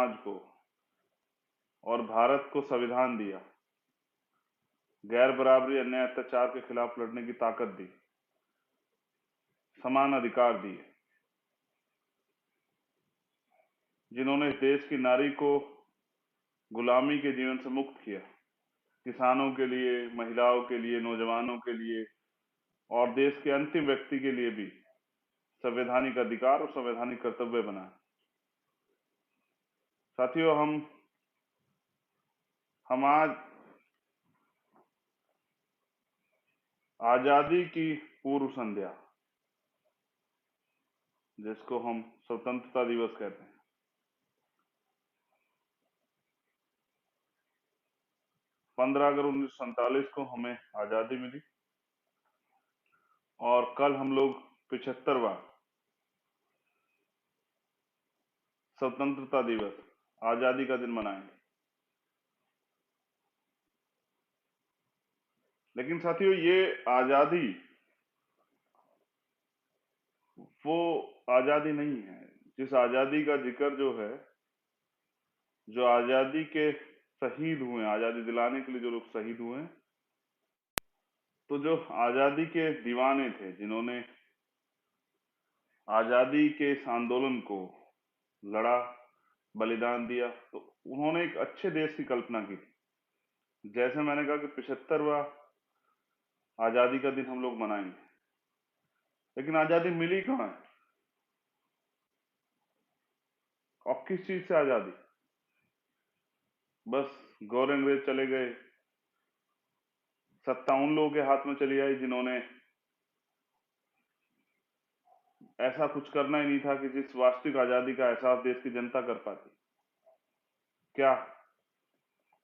समाज को और भारत को संविधान दिया, गैर बराबरी अन्याय अत्याचार के खिलाफ लड़ने की ताकत दी, समान अधिकार दिए, जिन्होंने इस देश की नारी को गुलामी के जीवन से मुक्त किया, किसानों के लिए, महिलाओं के लिए, नौजवानों के लिए और देश के अंतिम व्यक्ति के लिए भी संवैधानिक अधिकार और संवैधानिक कर्तव्य बनाए। साथियों, हम आज आजादी की पूर्व संध्या, जिसको हम स्वतंत्रता दिवस कहते हैं, 15 अगस्त 1947 को हमें आजादी मिली और कल हम लोग 75वां स्वतंत्रता दिवस, आजादी का दिन मनाएंगे। लेकिन साथियों, ये आजादी वो आजादी नहीं है जिस आजादी का जिक्र जो है, जो आजादी के शहीद हुए, आजादी दिलाने के लिए जो लोग शहीद हुए हैं, तो जो आजादी के दीवाने थे, जिन्होंने आजादी के इस आंदोलन को लड़ा, बलिदान दिया, तो उन्होंने एक अच्छे देश की कल्पना की थी। जैसे मैंने कहा कि 75वां आजादी का दिन हम लोग मनाएंगे, लेकिन आजादी मिली कहाँ है और किस चीज से आजादी? बस गौर अंग्रेज चले गए, सत्ता उन लोगों के हाथ में चली आई जिन्होंने ऐसा कुछ करना ही नहीं था कि जिस वास्तविक आजादी का एहसास देश की जनता कर पाती। क्या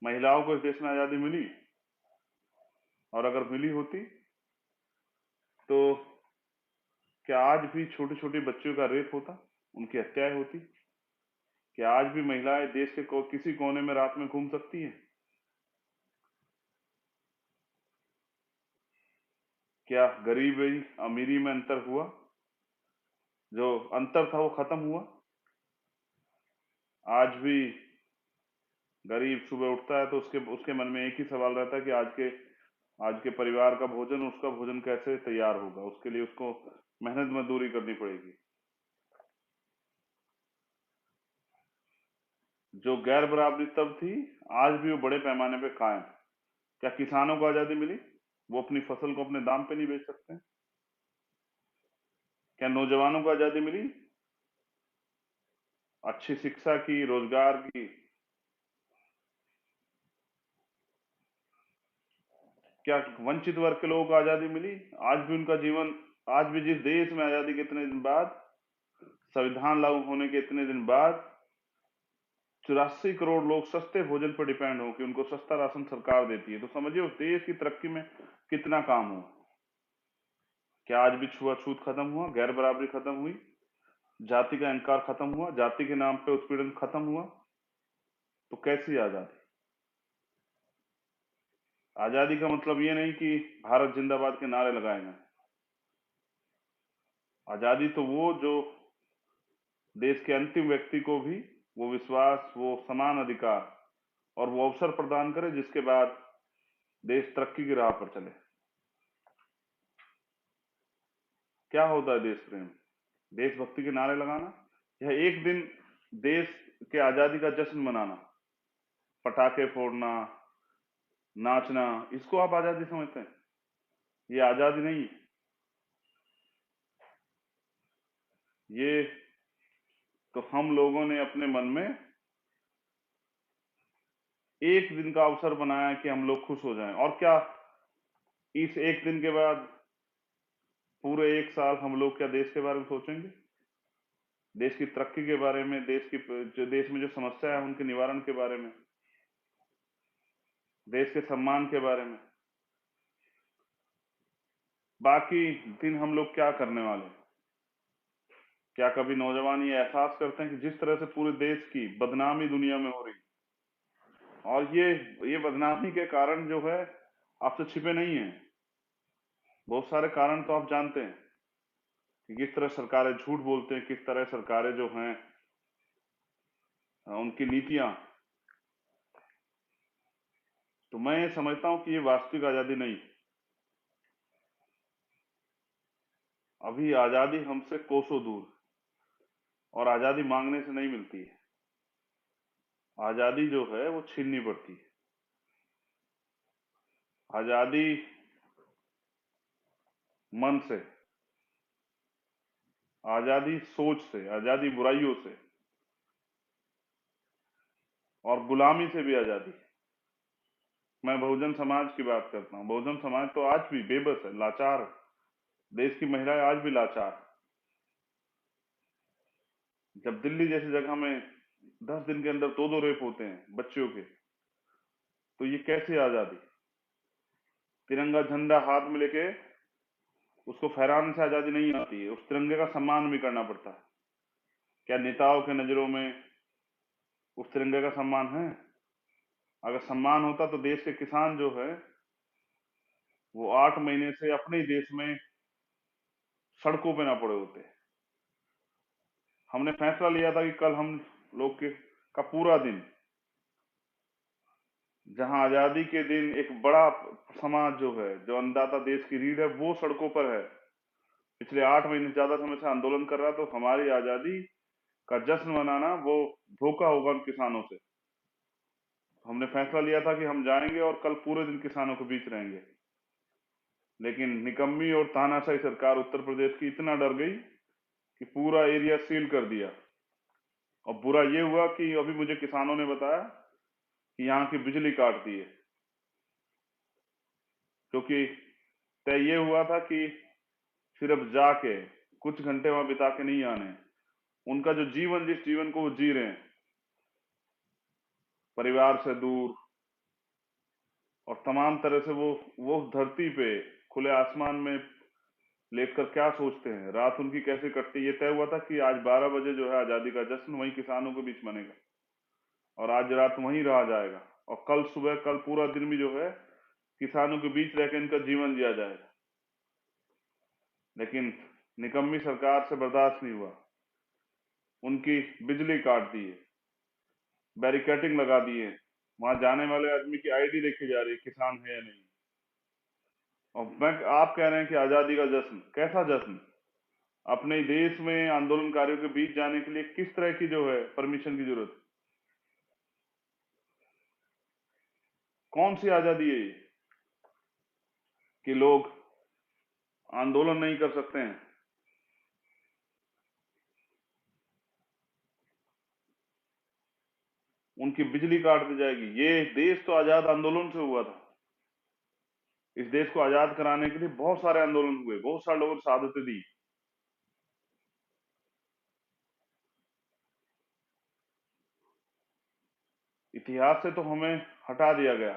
महिलाओं को इस देश में आजादी मिली? और अगर मिली होती तो क्या आज भी छोटे छोटे बच्चों का रेप होता, उनकी हत्याएं होती? क्या आज भी महिलाएं देश के किसी कोने में रात में घूम सकती हैं? क्या गरीबी अमीरी में अंतर हुआ? जो अंतर था वो खत्म हुआ? आज भी गरीब सुबह उठता है तो उसके उसके मन में एक ही सवाल रहता है कि आज के परिवार का भोजन, उसका भोजन कैसे तैयार होगा, उसके लिए उसको मेहनत मजदूरी करनी पड़ेगी। जो गैर बराबरी तब थी, आज भी वो बड़े पैमाने पे कायम है। क्या किसानों को आजादी मिली? वो अपनी फसल को अपने दाम पे नहीं बेच सकते? क्या नौजवानों को आजादी मिली? अच्छी शिक्षा की, रोजगार की? क्या वंचित वर्ग के लोगों को आजादी मिली? आज भी उनका जीवन, आज भी जिस देश में आजादी के इतने दिन बाद, संविधान लागू होने के इतने दिन बाद 84 करोड़ लोग सस्ते भोजन पर डिपेंड हो कि उनको सस्ता राशन सरकार देती है, तो समझिए उस देश की तरक्की में कितना काम हो। क्या आज भी छुआछूत खत्म हुआ? गैर बराबरी खत्म हुई? जाति का अहंकार खत्म हुआ? जाति के नाम पे उत्पीड़न खत्म हुआ? तो कैसी आजादी? आजादी का मतलब ये नहीं कि भारत जिंदाबाद के नारे लगाए जाएं। आजादी तो वो जो देश के अंतिम व्यक्ति को भी वो विश्वास, वो समान अधिकार और वो अवसर प्रदान करे जिसके बाद देश तरक्की की राह पर चले। क्या होता है देश प्रेम? देशभक्ति के नारे लगाना या एक दिन देश के आजादी का जश्न मनाना, पटाखे फोड़ना, नाचना, इसको आप आजादी समझते हैं? ये आजादी नहीं है। ये तो हम लोगों ने अपने मन में एक दिन का अवसर बनाया कि हम लोग खुश हो जाएं, और क्या इस एक दिन के बाद पूरे एक साल हम लोग क्या देश के बारे में सोचेंगे? देश की तरक्की के बारे में, जो देश में जो समस्या है उनके निवारण के बारे में, देश के सम्मान के बारे में? बाकी दिन हम लोग क्या करने वाले हैं? क्या कभी नौजवान ये एहसास करते हैं कि जिस तरह से पूरे देश की बदनामी दुनिया में हो रही, और ये बदनामी के कारण जो है आपसे छिपे नहीं है। बहुत सारे कारण तो आप जानते हैं कि किस तरह सरकारें झूठ बोलते हैं, किस तरह सरकारें जो हैं उनकी नीतियां, तो मैं ये समझता हूं कि ये वास्तविक आजादी नहीं। अभी आजादी हमसे कोसों दूर, और आजादी मांगने से नहीं मिलती है। आजादी जो है वो छीननी पड़ती है। आजादी मन से, आजादी सोच से, आजादी बुराइयों से, और गुलामी से भी आजादी। मैं बहुजन समाज की बात करता हूँ। बहुजन समाज तो आज भी बेबस है, लाचार। देश की महिलाएं आज भी लाचार। जब दिल्ली जैसी जगह में 10 दिन के अंदर दो रेप होते हैं बच्चियों के, तो ये कैसी आजादी? तिरंगा झंडा हाथ में लेके उसको फहराने से आजादी नहीं आती है, उस तिरंगे का सम्मान भी करना पड़ता है। क्या नेताओं के नजरों में उस तिरंगे का सम्मान है? अगर सम्मान होता तो देश के किसान जो है वो 8 महीने से अपने ही देश में सड़कों पे ना पड़े होते। हमने फैसला लिया था कि कल हम लोग के का पूरा दिन, जहां आजादी के दिन एक बड़ा समाज जो है, जो अन्नदाता देश की रीढ़ है, वो सड़कों पर है, पिछले 8 महीने से ज्यादा समय से आंदोलन कर रहा है, तो हमारी आजादी का जश्न मनाना वो धोखा होगा उन किसानों से। हमने फैसला लिया था कि हम जाएंगे और कल पूरे दिन किसानों के बीच रहेंगे, लेकिन निकम्मी और तानाशाही सरकार उत्तर प्रदेश की इतना डर गई कि पूरा एरिया सील कर दिया। और बुरा ये हुआ कि अभी मुझे किसानों ने बताया कि यहाँ की बिजली काट दी है, क्योंकि तय ये हुआ था कि सिर्फ जाके कुछ घंटे वहां बिता के नहीं आने। उनका जो जीवन, जिस जीवन को वो जी रहे हैं, परिवार से दूर और तमाम तरह से, वो उस धरती पे खुले आसमान में लेटकर क्या सोचते हैं, रात उनकी कैसे कटती है, ये तय हुआ था कि आज 12 बजे जो है आजादी का जश्न वही किसानों के बीच मनेगा, और आज रात वहीं रहा जाएगा, और कल सुबह, कल पूरा दिन भी जो है किसानों के बीच रहकर इनका जीवन जिया जाएगा। लेकिन निकम्मी सरकार से बर्दाश्त नहीं हुआ, उनकी बिजली काट दी है, बैरिकेडिंग लगा दी है, वहां जाने वाले आदमी की आईडी देखी जा रही है, किसान है या नहीं। और आप कह रहे हैं कि आजादी का जश्न, कैसा जश्न? अपने ही देश में आंदोलनकारियों के बीच जाने के लिए किस तरह की जो है परमिशन की जरूरत? कौन सी आजादी है ये कि लोग आंदोलन नहीं कर सकते हैं? उनकी बिजली काट दी जाएगी। ये देश तो आजाद आंदोलन से हुआ था। इस देश को आजाद कराने के लिए बहुत सारे आंदोलन हुए, बहुत सारे लोगों ने शहादतें दी। इतिहास से तो हमें हटा दिया गया,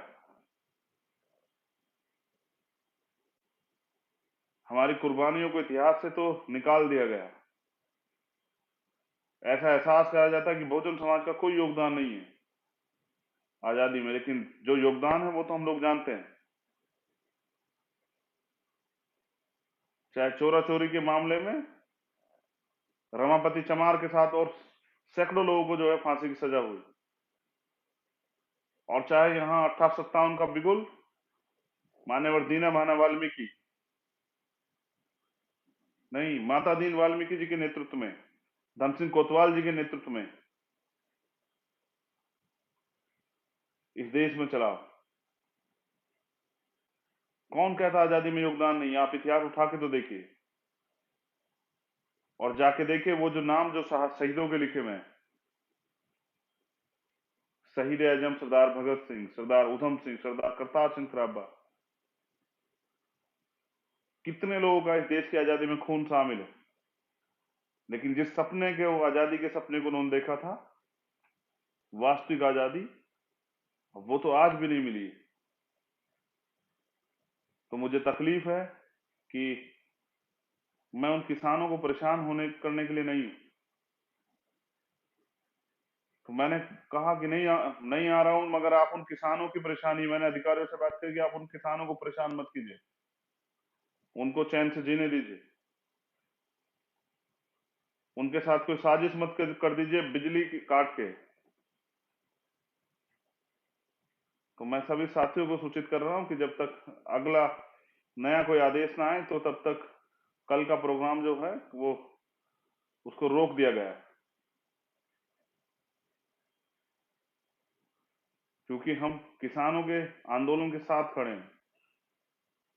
हमारी कुर्बानियों को इतिहास से तो निकाल दिया गया। ऐसा एहसास कराया जाता है कि बहुजन समाज का कोई योगदान नहीं है आजादी में, लेकिन जो योगदान है वो तो हम लोग जानते हैं। चाहे चोरा चोरी के मामले में रमापति चमार के साथ और सैकड़ों लोगों को जो है फांसी की सजा हुई, और चाहे यहाँ 1857 का बिगुल मान्यवर दीना भाना वाल्मीकि, नहीं, माता दीन वाल्मीकि जी के नेतृत्व में, धन सिंह कोतवाल जी के नेतृत्व में इस देश में चला। कौन कहता आजादी में योगदान नहीं? आप इतिहास उठा के तो देखिए, और जाके देखिए वो जो नाम जो शहीदों के लिखे हुए हैं, शहीद आजम सरदार भगत सिंह, सरदार उधम सिंह, सरदार करतार सिंह सराभा, कितने लोगों का इस देश की आजादी में खून शामिल है। लेकिन जिस सपने के, वो आजादी के सपने को उन्होंने देखा था, वास्तविक आजादी, वो तो आज भी नहीं मिली। तो मुझे तकलीफ है कि मैं उन किसानों को परेशान होने करने के लिए नहीं हूं। तो मैंने कहा कि नहीं आ रहा हूं, मगर आप उन किसानों की परेशानी, मैंने अधिकारियों से बात की कि आप उन किसानों को परेशान मत कीजिए, उनको चैन से जीने दीजिए, उनके साथ कोई साजिश मत कर दीजिए बिजली की काट के। तो मैं सभी साथियों को सूचित कर रहा हूं कि जब तक अगला नया कोई आदेश ना आए तो तब तक कल का प्रोग्राम जो है वो उसको रोक दिया गया है, क्योंकि हम किसानों के आंदोलन के साथ खड़े हैं,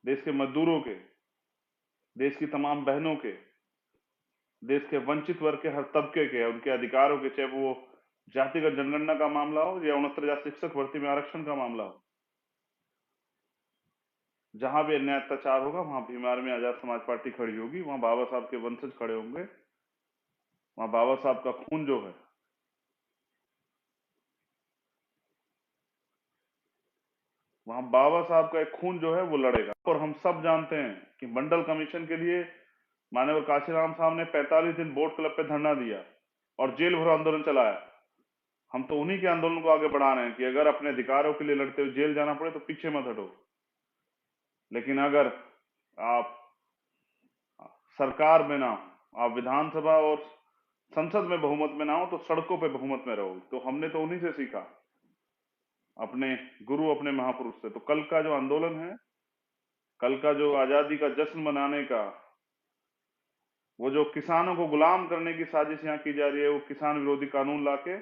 देश के मजदूरों के, देश की तमाम बहनों के, देश के वंचित वर्ग के हर तबके के, उनके अधिकारों के, चाहे वो जातिगत जनगणना का मामला हो या 69,000 शिक्षक भर्ती में आरक्षण का मामला हो। जहां भी अन्याय अत्याचार होगा वहां भीम आर्मी आजाद समाज पार्टी खड़ी होगी, वहां बाबा साहब के वंशज खड़े होंगे, वहां बाबा साहब का खून जो है, वहां बाबा साहब का एक खून जो है वो लड़ेगा। और हम सब जानते हैं कि मंडल कमीशन के लिए माननीय काशीराम साहब ने 45 दिन बोट क्लब पे धरना दिया और जेल भरो आंदोलन चलाया। हम तो उन्हीं के आंदोलन को आगे बढ़ा रहे हैं कि अगर अपने अधिकारों के लिए लड़ते हुए जेल जाना पड़े तो पीछे मत हटो, लेकिन अगर आप सरकार में ना हो, आप विधानसभा और संसद में बहुमत में ना हो तो सड़कों पे बहुमत में रहो। तो हमने तो उन्हीं से सीखा, अपने गुरु, अपने महापुरुष से। तो कल का जो आंदोलन है, कल का जो आजादी का जश्न मनाने का, वो जो किसानों को गुलाम करने की साजिश यहाँ की जा रही है, वो किसान विरोधी कानून लाके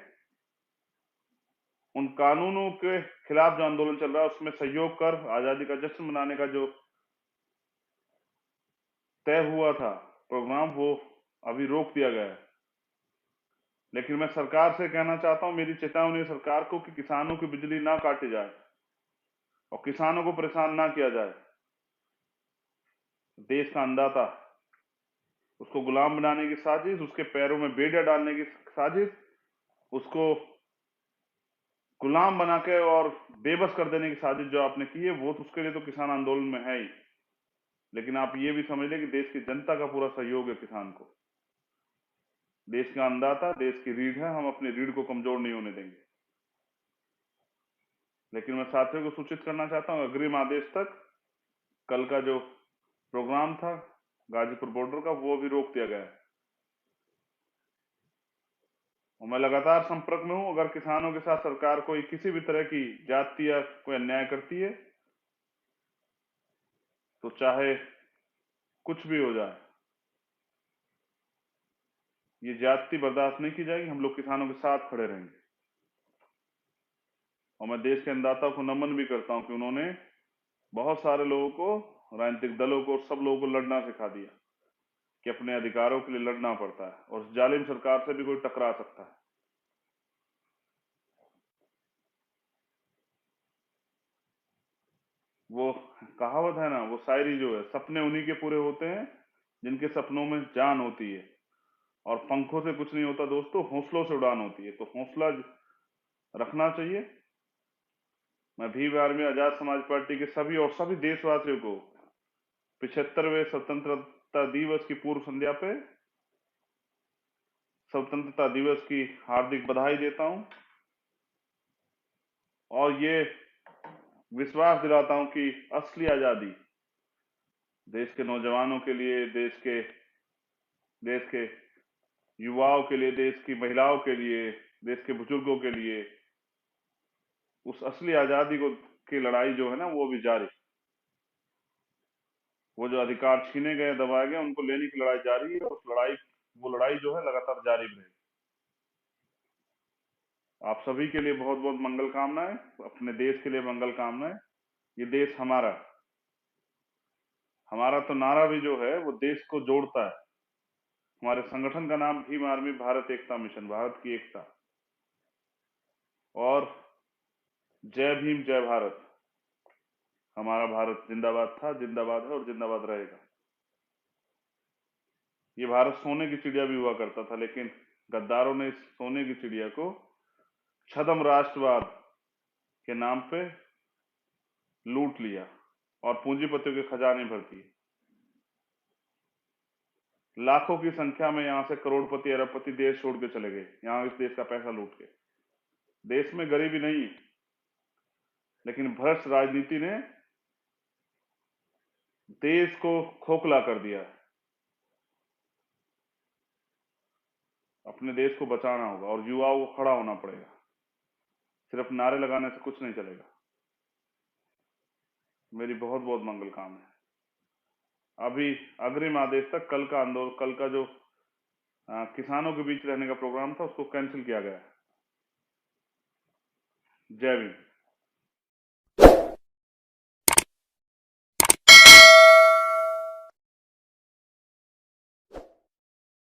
उन कानूनों के खिलाफ जो आंदोलन चल रहा है उसमें सहयोग कर आजादी का जश्न मनाने का जो तय हुआ था प्रोग्राम, वो अभी रोक दिया गया है। लेकिन मैं सरकार से कहना चाहता हूं, मेरी चेतावनी है सरकार को कि किसानों की बिजली ना काटी जाए और किसानों को परेशान ना किया जाए। देश का अन्नदाता, उसको गुलाम बनाने की साजिश, उसके पैरों में बेड़ा डालने की साजिश, उसको गुलाम बना के और बेबस कर देने की साजिश जो आपने की है, वो तो उसके लिए तो किसान आंदोलन में है ही। लेकिन आप ये भी समझ लें कि देश की जनता का पूरा सहयोग है किसान को। देश का अन्नदाता, देश की रीढ़ है, हम अपनी रीढ़ को कमजोर नहीं होने देंगे। लेकिन मैं साथियों को सूचित करना चाहता हूं, अग्रिम आदेश तक कल का जो प्रोग्राम था गाजीपुर बॉर्डर का, वो भी रोक दिया गया है। और मैं लगातार संपर्क में हूं। अगर किसानों के साथ सरकार कोई किसी भी तरह की जाति या कोई अन्याय करती है तो चाहे कुछ भी हो जाए, ये जाति बर्दाश्त नहीं की जाएगी। हम लोग किसानों के साथ खड़े रहेंगे। और मैं देश के अन्नदाताओं को नमन भी करता हूं कि उन्होंने बहुत सारे लोगों को, राजनीतिक दलों को, सब लोगों को लड़ना सिखा दिया कि अपने अधिकारों के लिए लड़ना पड़ता है और जालिम सरकार से भी कोई टकरा सकता है। वो कहावत है ना, वो शायरी जो है, सपने उन्हीं के पूरे होते हैं जिनके सपनों में जान होती है, और पंखों से कुछ नहीं होता दोस्तों, हौसलों से उड़ान होती है। तो हौसला रखना चाहिए। मैं भीम आर्मी आजाद समाज पार्टी के सभी और सभी देशवासियों को 75वें स्वतंत्रता दिवस की पूर्व संध्या पे स्वतंत्रता दिवस की हार्दिक बधाई देता हूं और ये विश्वास दिलाता हूं कि असली आजादी देश के नौजवानों के लिए, देश के युवाओं के लिए, देश की महिलाओं के लिए, देश के बुजुर्गों के लिए, उस असली आजादी को की लड़ाई जो है ना, वो भी जारी। वो जो अधिकार छीने गए, दबाए गए, उनको लेने की लड़ाई जारी है। उस लड़ाई, वो लड़ाई जो है लगातार जारी रहेगी। आप सभी के लिए बहुत बहुत मंगल कामनाएं, अपने देश के लिए मंगल कामनाएं। ये देश हमारा है। हमारा तो नारा भी जो है वो देश को जोड़ता है। हमारे संगठन का नाम भीम आर्मी भारत एकता मिशन, भारत की एकता। और जय भीम जय भारत। हमारा भारत जिंदाबाद था, जिंदाबाद है और जिंदाबाद रहेगा। ये भारत सोने की चिड़िया भी हुआ करता था, लेकिन गद्दारों ने इस सोने की चिड़िया को छद्म राष्ट्रवाद के नाम पे लूट लिया और पूंजीपतियों के खजाने भर दिए। लाखों की संख्या में यहां से करोड़पति, अरबपति देश छोड़ के चले गए, यहां इस देश का पैसा लूट के। देश में गरीबी नहीं है, लेकिन भ्रष्ट राजनीति ने देश को खोखला कर दिया है। अपने देश को बचाना होगा और युवाओं को खड़ा होना पड़ेगा। सिर्फ नारे लगाने से कुछ नहीं चलेगा। मेरी बहुत बहुत मंगल कामना। अभी अग्रिम आदेश तक कल का आंदोलन, कल का जो किसानों के बीच रहने का प्रोग्राम था उसको कैंसिल किया गया है। जय भीम।